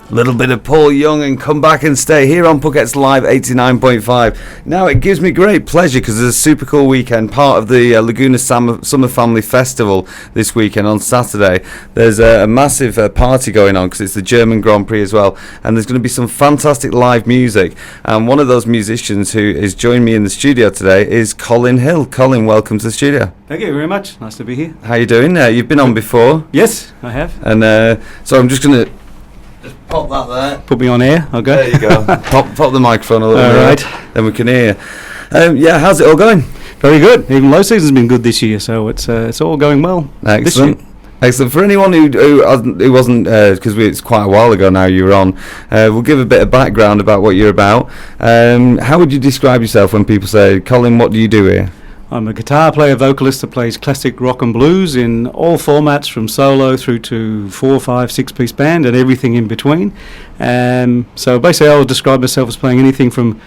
Little bit of Paul Young and Come Back and Stay here on Phuket Live 89.5. Now it gives me great pleasure because there's a super cool weekend, part of the Laguna Summer Family Festival this weekend on Saturday. There's a massive party going on because it's the German Grand Prix as well, and there's going to be some fantastic live music, and one of those musicians who is joining me in the studio today is Colin Hill. Colin, welcome to the studio. Thank you very much. Nice to be here. How you doing? You've been on before. Yes, I have. And so I'm just going to pop that there. Put me on air. I'll go. There you go. pop the microphone a little bit. All right. Then we can hear. Yeah, how's it all going? Very good. Even low season's been good this year, so it's all going well. Excellent. Excellent. For anyone who wasn't, because it's quite a while ago now you were on, we'll give a bit of background about what you're about. How would you describe yourself when people say, Colin, what do you do here? I'm a guitar player, vocalist that plays classic rock and blues in all formats, from solo through to 4, 5, 6-piece band and everything in between. So basically I would describe myself as playing anything from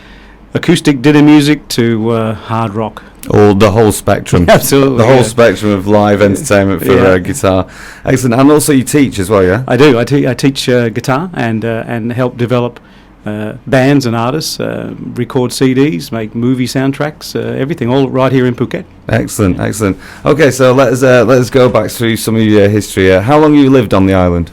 acoustic ditty music to hard rock. Or the whole spectrum. Absolutely. The whole spectrum of live entertainment for guitar. Excellent. And also you teach as well, yeah? I do. I teach guitar and help develop bands and artists, record CDs, make movie soundtracks, everything, all right here in Phuket. Excellent, excellent. Okay, so let's go back through some of your history. How long have you lived on the island?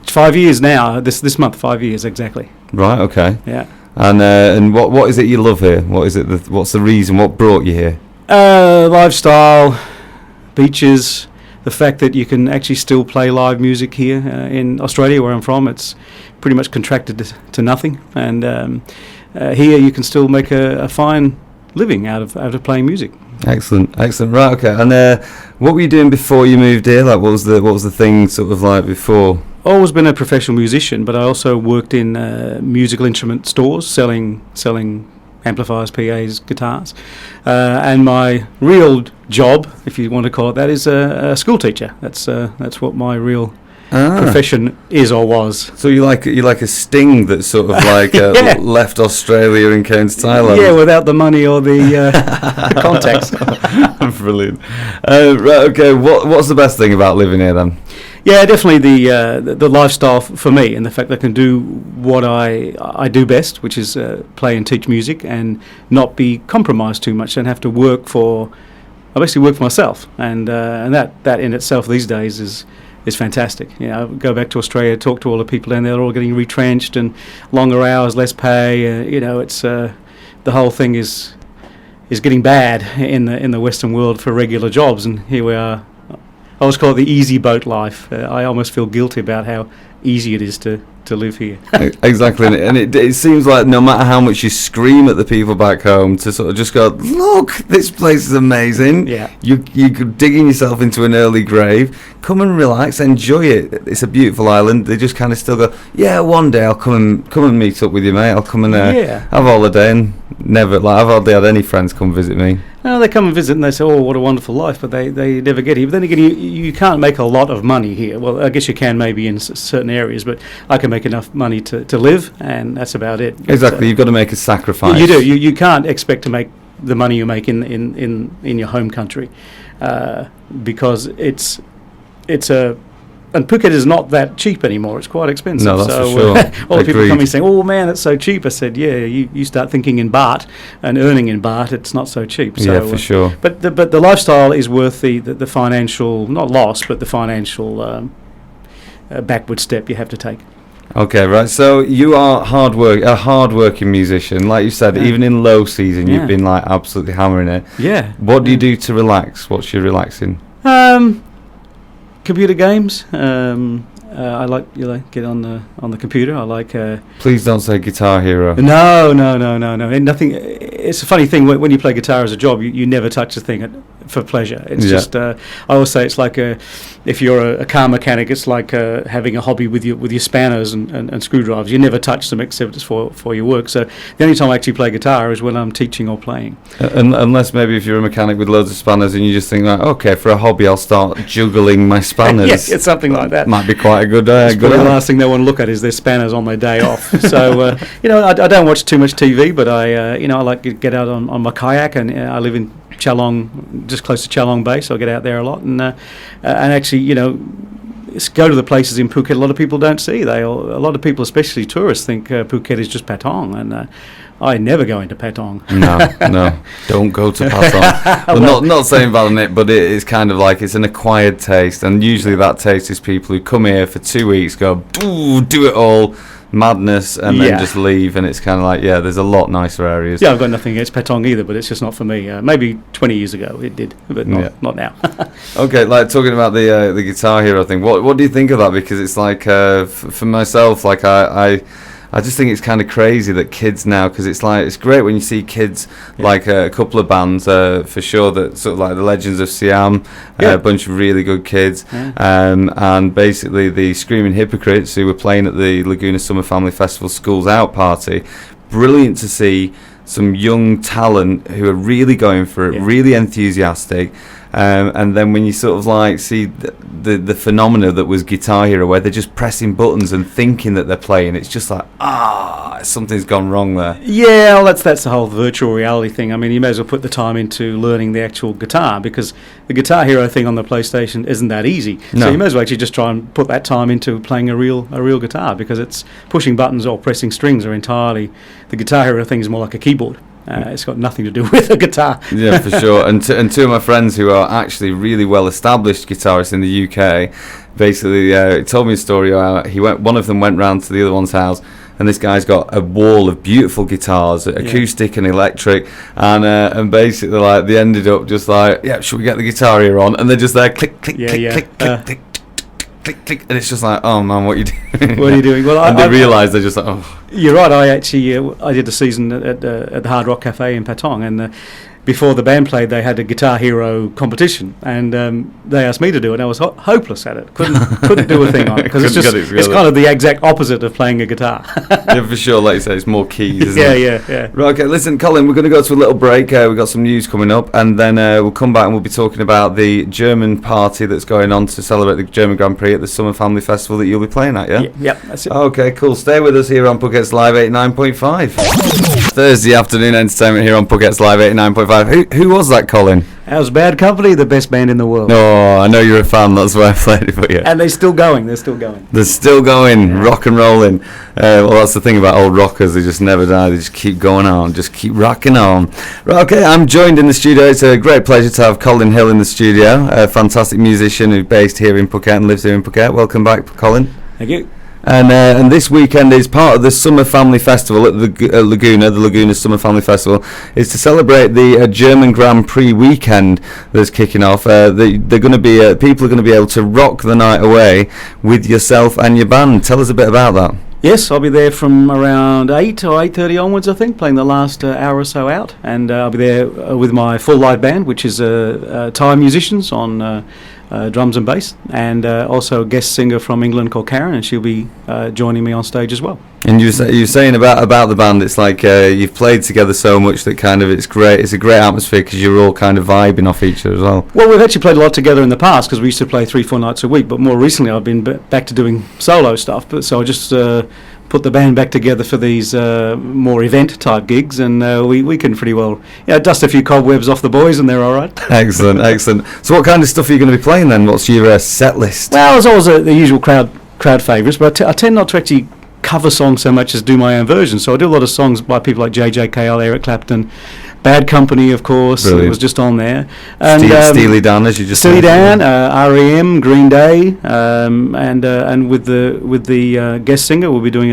5 years now. This month, 5 years exactly. Right. Okay. Yeah. And what is it you love here? What is it? What's the reason? What brought you here? Lifestyle, beaches. The fact that you can actually still play live music here in Australia, where I'm from, it's pretty much contracted to nothing, and here you can still make a fine living out of playing music. Excellent, excellent. Right, okay. And what were you doing before you moved here? Like, what was the thing sort of like before? Always been a professional musician, but I also worked in musical instrument stores, selling amplifiers, PAs, guitars, and my real job, if you want to call it that, is a school teacher. That's what my real profession is or was. So you like a sting that sort of like left Australia and came to Thailand. Yeah, without the money or the contacts. Brilliant. Right, okay. What's the best thing about living here then? Yeah, definitely the lifestyle for me, and the fact that I can do what I do best, which is play and teach music, and not be compromised too much, and have to I basically work for myself, and that in itself these days is fantastic. You know, go back to Australia, talk to all the people down there, they're all getting retrenched and longer hours, less pay. It's the whole thing is getting bad in the Western world for regular jobs, and here we are. I always call it the easy boat life. I almost feel guilty about how easy it is to live here. Exactly, and it seems like no matter how much you scream at the people back home to sort of just go, look, this place is amazing. Yeah. You're digging yourself into an early grave. Come and relax, enjoy it. It's a beautiful island. They just kind of still go, yeah, one day I'll come and meet up with you, mate. I'll come and have a holiday, and never, like, I've hardly had any friends come visit me. No, they come and visit and they say, oh, what a wonderful life, but they never get here. But then again, you can't make a lot of money here. Well, I guess you can maybe in certain areas, but I can make enough money to live, and that's about it. Exactly, you've got to make a sacrifice. You do. You can't expect to make the money you make in your home country, because it's a... And Phuket is not that cheap anymore. It's quite expensive. No, that's for sure. All the people coming saying, oh man, it's so cheap. I said, yeah, you start thinking in baht and earning in baht, it's not so cheap. So, yeah, for sure. But the lifestyle is worth the financial, not loss, but the financial backward step you have to take. Okay, right. So you are a hard-working musician. Like you said, even in low season, you've been like absolutely hammering it. Yeah. What do you do to relax? What's your relaxing? Computer games. I like get on the computer. I like. Please don't say Guitar Hero. No. Nothing. It's a funny thing when you play guitar as a job. You never touch the thing for pleasure. It's just. I always say it's like if you're a car mechanic, it's like having a hobby with your spanners and screwdrivers. You never touch them except it's for your work. So the only time I actually play guitar is when I'm teaching or playing. Unless maybe if you're a mechanic with loads of spanners and you just think, like, okay, for a hobby I'll start juggling my spanners. Yes, it's something like that. Might be quite a good. The last thing they want to look at is their spanners on their day off. So I don't watch too much TV, but I like to get out on my kayak, and I live in Chalong, just close to Chalong Bay, so I get out there a lot, and actually, go to the places in Phuket a lot of people don't see. A lot of people, especially tourists, think Phuket is just Patong, and I never go into Patong. No, don't go to Patong. Well, not saying bad on it, but it's kind of like it's an acquired taste, and usually that taste is people who come here for 2 weeks, go do it all, madness, and then just leave, and it's kind of like, there's a lot nicer areas. Yeah, I've got nothing against Patong either, but it's just not for me. Maybe 20 years ago it did, but not now. Okay, like talking about the Guitar Hero thing, what do you think of that? Because it's like, for myself, like I just think it's kind of crazy that kids now, because it's like, it's great when you see kids, like a couple of bands, for sure, that sort of like the Legends of Siam, a bunch of really good kids, and basically the Screaming Hypocrites, who were playing at the Laguna Summer Family Festival Schools Out party. Brilliant to see some young talent who are really going for it, really enthusiastic. And then when you sort of like see the phenomena that was Guitar Hero, where they're just pressing buttons and thinking that they're playing, it's just like, something's gone wrong there. Yeah, well, that's the whole virtual reality thing. I mean, you may as well put the time into learning the actual guitar, because the Guitar Hero thing on the PlayStation isn't that easy. No. So you may as well actually just try and put that time into playing a real guitar, because it's pushing buttons or pressing strings are entirely. The Guitar Hero thing is more like a keyboard. It's got nothing to do with a guitar. Yeah, for sure. And two of my friends who are actually really well-established guitarists in the UK, basically told me a story. One of them went round to the other one's house, and this guy's got a wall of beautiful guitars, acoustic and electric, and basically like they ended up just like, should we get the Guitar Hero on? And they're just there, click, click, click, click, click. Click, click, and it's just like, oh man, what are you doing? What are you doing? Well, and they realise they're just like, oh. You're right. I actually I did a season at the Hard Rock Cafe in Patong, and before the band played, they had a Guitar Hero competition, and they asked me to do it. And I was hopeless at it. Couldn't do a thing on it, because it's kind of the exact opposite of playing a guitar. Yeah, for sure. Like you say, it's more keys, isn't it? Yeah. Right, okay, listen, Colin, we're going to go to a little break. We've got some news coming up, and then we'll come back and we'll be talking about the German party that's going on to celebrate the German Grand Prix at the Summer Family Festival that you'll be playing at, yeah? Yep, that's it. Okay, cool. Stay with us here on Phuket Live 89.5. Thursday afternoon entertainment here on Phuket Live 89.5. Who was that, Colin? That was Bad Company, the best band in the world. Oh, I know you're a fan, that's why I played it for you. And they're still going. They're still going, rock and rolling. Well, that's the thing about old rockers, they just never die, they just keep going on, just keep rocking on. Right, okay, I'm joined in the studio. It's a great pleasure to have Colin Hill in the studio, a fantastic musician who's based here in Phuket and lives here in Phuket. Welcome back, Colin. Thank you. And this weekend is part of the Summer Family Festival at the Laguna Summer Family Festival, is to celebrate the German Grand Prix weekend that's kicking off. They're going to be people are going to be able to rock the night away with yourself and your band. Tell us a bit about that. Yes, I'll be there from around 8 or 8:30 onwards, I think, playing the last hour or so out, and I'll be there with my full live band, which is Thai musicians on drums and bass, and also a guest singer from England called Karen, and she'll be joining me on stage as well. And you're saying about the band, it's like you've played together so much that kind of it's great. It's a great atmosphere because you're all kind of vibing off each other as well. Well, we've actually played a lot together in the past because we used to play 3-4 nights a week, but more recently I've been back to doing solo stuff. But so I just put the band back together for these more event type gigs, and we can pretty well dust a few cobwebs off the boys, and they're all right. Excellent. So what kind of stuff are you going to be playing then? What's your set list? Well, it's always the usual crowd favourites, but I tend not to actually cover songs so much as do my own versions. So I do a lot of songs by people like J.J. Cale, Eric Clapton, Bad Company, of course. Brilliant. It was just on there. And Steely Dan, as you just Steely Dan, R.E.M., Green Day, and with the guest singer, we'll be doing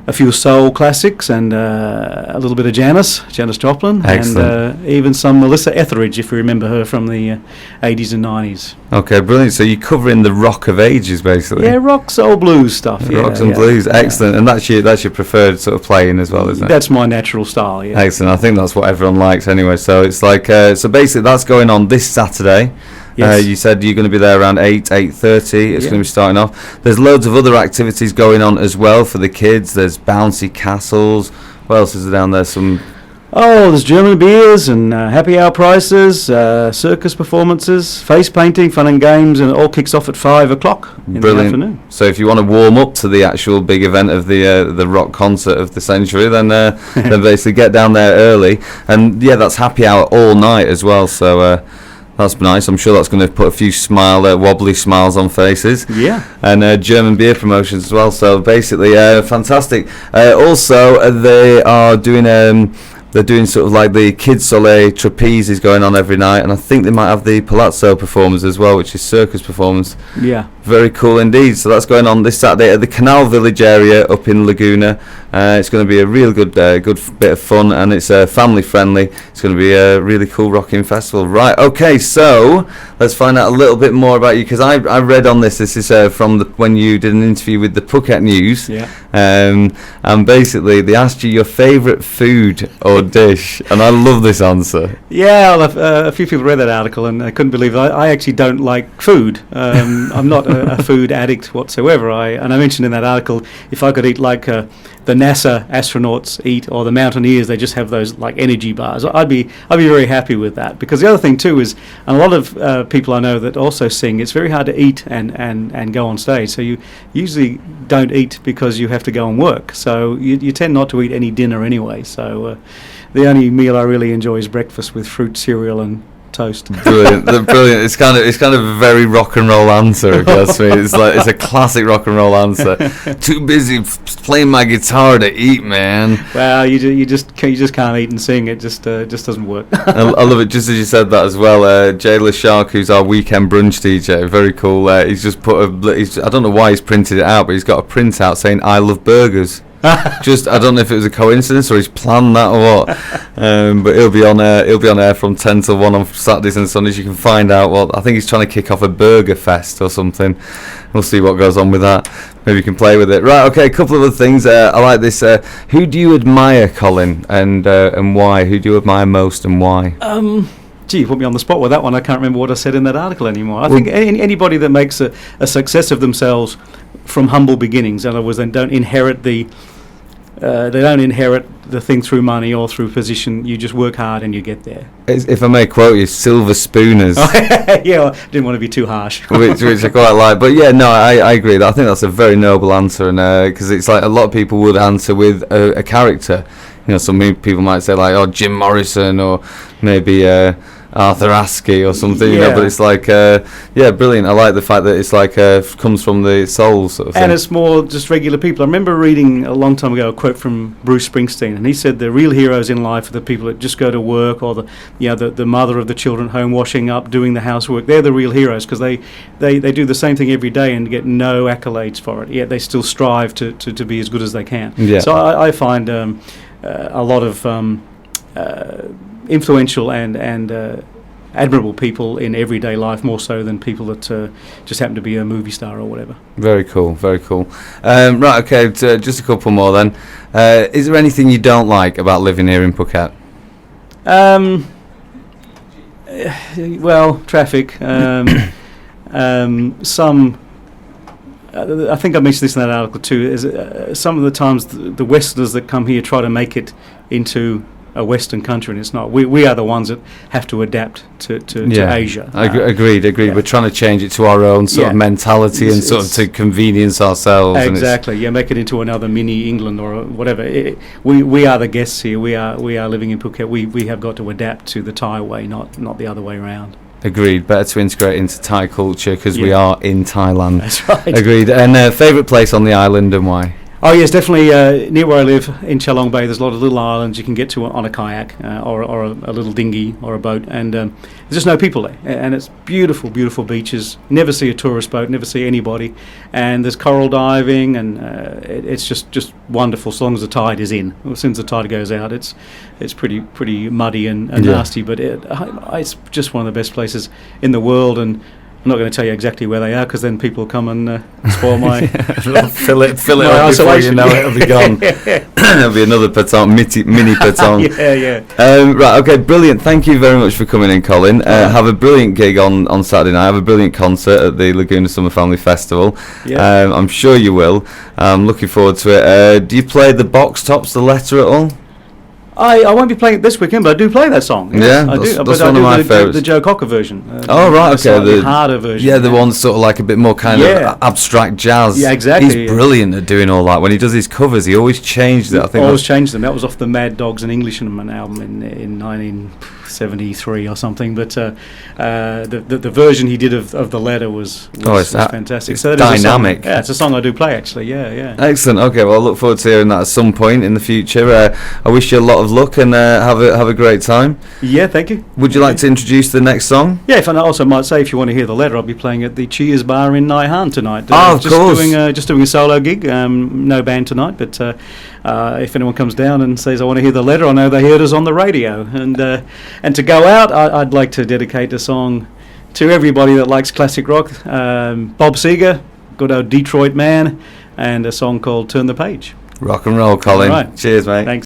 a few soul classics and a little bit of Janis Joplin. Excellent. And even some Melissa Etheridge, if you remember her from the 80s and 90s. Okay, brilliant. So you're covering the rock of ages, basically. Yeah, rock, soul, blues stuff. Rocks and blues, excellent. And that's your preferred sort of playing as well, isn't it? That's my natural style, yeah. Excellent. I think that's what everyone likes anyway. So it's like, so basically that's going on this Saturday. Yes. You said you're going to be there around 8:30. It's going to be starting off. There's loads of other activities going on as well for the kids. There's bouncy castles. What else is there down there? There's German beers and happy hour prices, circus performances, face painting, fun and games, and it all kicks off at 5 o'clock in the afternoon. So if you want to warm up to the actual big event of the rock concert of the century, then basically get down there early. And that's happy hour all night as well. So That's nice. I'm sure that's going to put a few wobbly smiles on faces. Yeah. And German beer promotions as well. So basically, fantastic. Also, they are doing. They're doing sort of like the Kid Soleil trapeze is going on every night, and I think they might have the Palazzo performance as well, which is circus performance. Yeah. Very cool indeed. So that's going on this Saturday at the Canal Village area up in Laguna. It's going to be a real good bit of fun, and it's family friendly. It's going to be a really cool rocking festival. Right, okay, so let's find out a little bit more about you, because I read on this is from when you did an interview with the Phuket News. Yeah. And basically they asked you your favourite food or dish, and I love this answer. Yeah, well, a few people read that article and I couldn't believe it. I actually don't like food. I'm not a food addict whatsoever. I mentioned in that article, if I could eat like the NASA astronauts eat, or the mountaineers, they just have those like energy bars, I'd be very happy with that. Because the other thing too is, and a lot of people I know that also sing, it's very hard to eat and go on stage. So you usually don't eat because you have to go and work. So you tend not to eat any dinner anyway. So the only meal I really enjoy is breakfast with fruit, cereal, and toast. Brilliant. Brilliant. It's kind of a very rock and roll answer, I guess. It's a classic rock and roll answer. Too busy playing my guitar to eat, man. Well, you just can't eat and sing. It just doesn't work. I love it. Just as you said that as well, Jay LaShark, who's our weekend brunch DJ, very cool. He's just put I don't know why he's printed it out, but he's got a print out saying "I love burgers." Just, I don't know if it was a coincidence or he's planned that or what, but he'll be on air from 10 till 1 on Saturdays and Sundays. You can find out what, I think he's trying to kick off a burger fest or something. We'll see what goes on with that. Maybe you can play with it. Right, okay, a couple of other things. I like this. Who do you admire, Colin, and why? Who do you admire most and why? Gee, you put me on the spot with that one. I can't remember what I said in that article anymore. I think anybody that makes a success of themselves from humble beginnings, in other words, they don't inherit the thing through money or through position. You just work hard and you get there. If I may quote you, silver spooners. Yeah, I didn't want to be too harsh. which I quite like. But yeah, no, I agree. I think that's a very noble answer, and because it's like a lot of people would answer with a character. You know, some people might say like, oh, Jim Morrison, or maybe Arthur Askey or something, you know, but it's like, brilliant. I like the fact that it's like comes from the soul sort of thing. And it's more just regular people. I remember reading a long time ago a quote from Bruce Springsteen, and he said the real heroes in life are the people that just go to work, or the mother of the children at home washing up, doing the housework. They're the real heroes, because they do the same thing every day and get no accolades for it, yet they still strive to be as good as they can. Yeah. So I find a lot of influential and admirable people in everyday life, more so than people that just happen to be a movie star or whatever. Very cool, very cool. Right, okay, just a couple more then. Is there anything you don't like about living here in Phuket? Well, traffic. I think I mentioned this in that article too. Is some of the times the Westerners that come here try to make it into a Western country, and it's not. We are the ones that have to adapt to Asia. Agreed. Yeah. We're trying to change it to our own sort of mentality and sort of to convenience ourselves. Exactly. Make it into another mini England or whatever. We are the guests here. We are living in Phuket. We have got to adapt to the Thai way, not the other way around. Agreed. Better to integrate into Thai culture because we are in Thailand. That's right. Agreed. And favourite place on the island and why? Oh yes, definitely near where I live in Chalong Bay. There's a lot of little islands you can get to on a kayak or a little dinghy or a boat, and there's just no people there. And it's beautiful, beautiful beaches. Never see a tourist boat, never see anybody. And there's coral diving, and it's just wonderful. As long as the tide is in. As soon as the tide goes out, it's pretty muddy and nasty. But it's just one of the best places in the world. And I'm not going to tell you exactly where they are, because then people come and spoil my fill it up before you know it'll be gone. There'll be another mini petong. Yeah. Right, okay, brilliant. Thank you very much for coming in, Colin. Have a brilliant gig on Saturday night. Have a brilliant concert at the Laguna Summer Family Festival. Yeah. I'm sure you will. I'm looking forward to it. Do you play the Box Tops, the letter at all? I won't be playing it this weekend, but I do play that song. Yeah, I do. That's one of my favourites. The Joe Cocker version. Right, okay. The harder version. Yeah, the one sort of like a bit more kind of abstract jazz. Yeah, exactly. He's brilliant at doing all that. When he does his covers, he always changes it. I think always changes them. That was off the Mad Dogs and Englishmen album in '73 or something. But the version he did of the letter was fantastic. It's so that dynamic. Is a song, it's a song I do play actually. Yeah. Excellent. Okay, well, I look forward to hearing that at some point in the future. I wish you a lot of luck and have a great time. Yeah, thank you. Would you like to introduce the next song? Yeah, if I also might say, if you want to hear the letter, I'll be playing at the Cheers Bar in Naihan tonight. Of course. Just doing a solo gig. No band tonight, but if anyone comes down and says I want to hear the letter, I know they heard us on the radio. And to go out, I'd like to dedicate a song to everybody that likes classic rock. Bob Seger, good old Detroit man, and a song called "Turn the Page." Rock and roll, Colin. All right. Cheers, mate. Thanks.